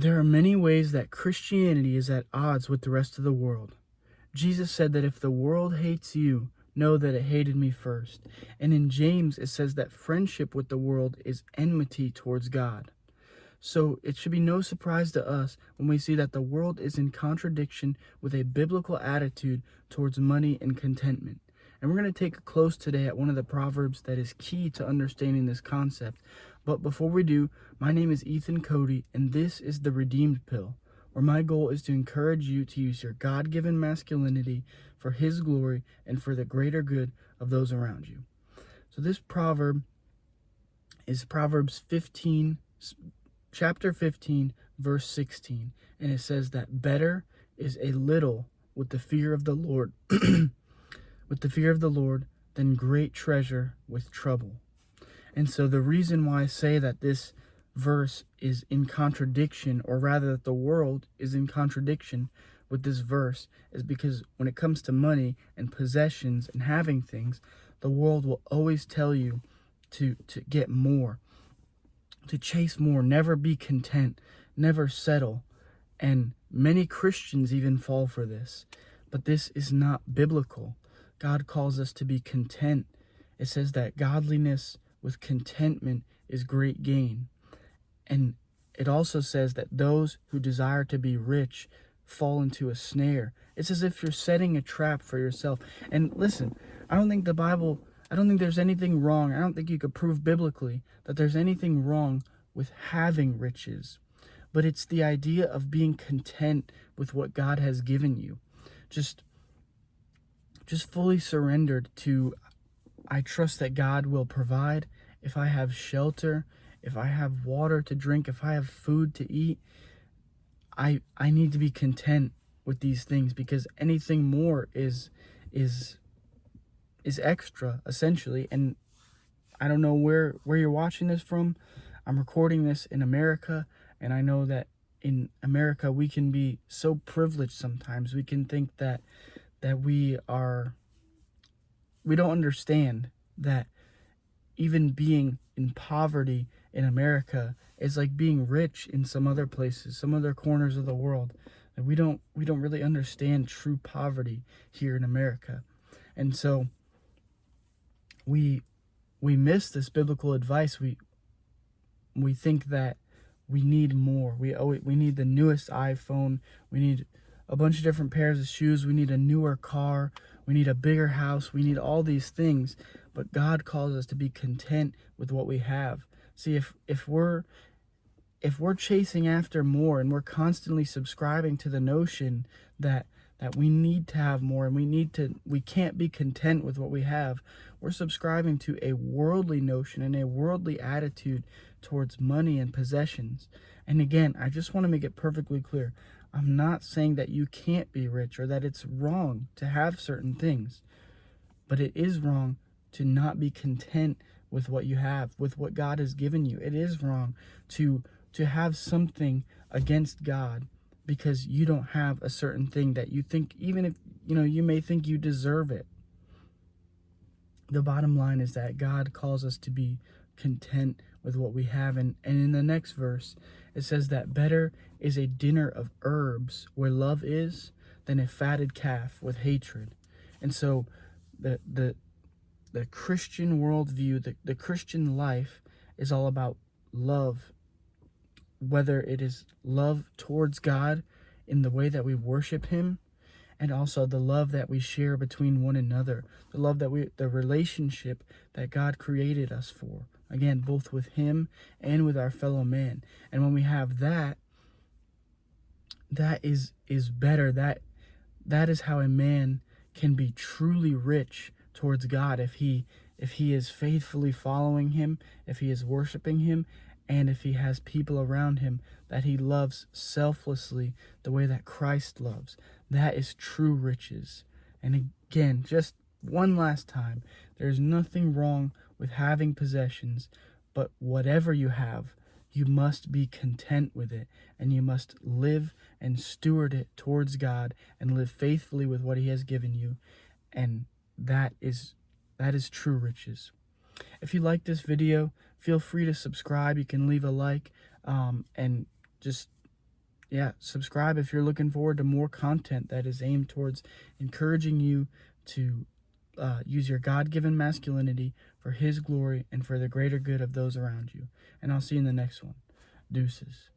There are many ways that Christianity is at odds with the rest of the world. Jesus said that if the world hates you, know that it hated me first. And in James, it says that friendship with the world is enmity towards God. So it should be no surprise to us when we see that the world is in contradiction with a biblical attitude towards money and contentment. And we're going to take a close today at one of the proverbs that is key to understanding this concept. But before we do, my name is Ethan Cody, and this is the Redeemed Pill, where my goal is to encourage you to use your God-given masculinity for His glory and for the greater good of those around you. So this proverb is Proverbs 15, chapter 15, verse 16, and it says that better is a little with the fear of the Lord, with the fear of the Lord, than great treasure with trouble. And so the reason why I say that this verse is in contradiction, or rather that the world is in contradiction with this verse, is because when it comes to money and possessions and having things, the world will always tell you to get more, to chase more, never be content, never settle. And many Christians even fall for this. But this is not biblical. God calls us to be content. It says that godliness with contentment is great gain. And it also says that those who desire to be rich fall into a snare. It's as if you're setting a trap for yourself. And listen, I don't think there's anything wrong. I don't think you could prove biblically that there's anything wrong with having riches. But it's the idea of being content with what God has given you. Just fully surrendered to, I trust that God will provide. If I have shelter, if I have water to drink, if I have food to eat, I need to be content with these things, because anything more is extra, essentially. And I don't know where you're watching this from. I'm recording this in America, and I know that in America we can be so privileged sometimes. We can think that we don't understand that even being in poverty in America is like being rich in some other places, some other corners of the world. And we don't really understand true poverty here in America. And so we miss this biblical advice. We think that we need more. We need the newest iPhone. We need a bunch of different pairs of shoes. We need a newer car. We need a bigger house. We need all these things. But God calls us to be content with what we have. See, if we're chasing after more, and we're constantly subscribing to the notion that we need to have more, and we can't be content with what we have, we're subscribing to a worldly notion and a worldly attitude towards money and possessions. And again, I just want to make it perfectly clear. I'm not saying that you can't be rich or that it's wrong to have certain things, but it is wrong to not be content with what you have, with what God has given you. It is wrong to have something against God because you don't have a certain thing that you think, even if you may think you deserve it. The bottom line is that God calls us to be content with what we have. And in the next verse, it says that better is a dinner of herbs where love is than a fatted calf with hatred. And so the Christian worldview, the Christian life is all about love, whether it is love towards God in the way that we worship Him, and also the love that we share between one another, the relationship that God created us for. Again, both with Him and with our fellow man. And when we have that is better. That is how a man can be truly rich towards God, if he is faithfully following Him, if he is worshiping Him, and if he has people around him that he loves selflessly the way that Christ loves. That is true riches. And again, just one last time, there's nothing wrong with having possessions, but whatever you have, you must be content with it, and you must live and steward it towards God and live faithfully with what He has given you. And that is true riches. If you like this video, feel free to subscribe. You can leave a like, and just Yeah, subscribe if you're looking forward to more content that is aimed towards encouraging you to use your God-given masculinity for His glory and for the greater good of those around you. And I'll see you in the next one. Deuces.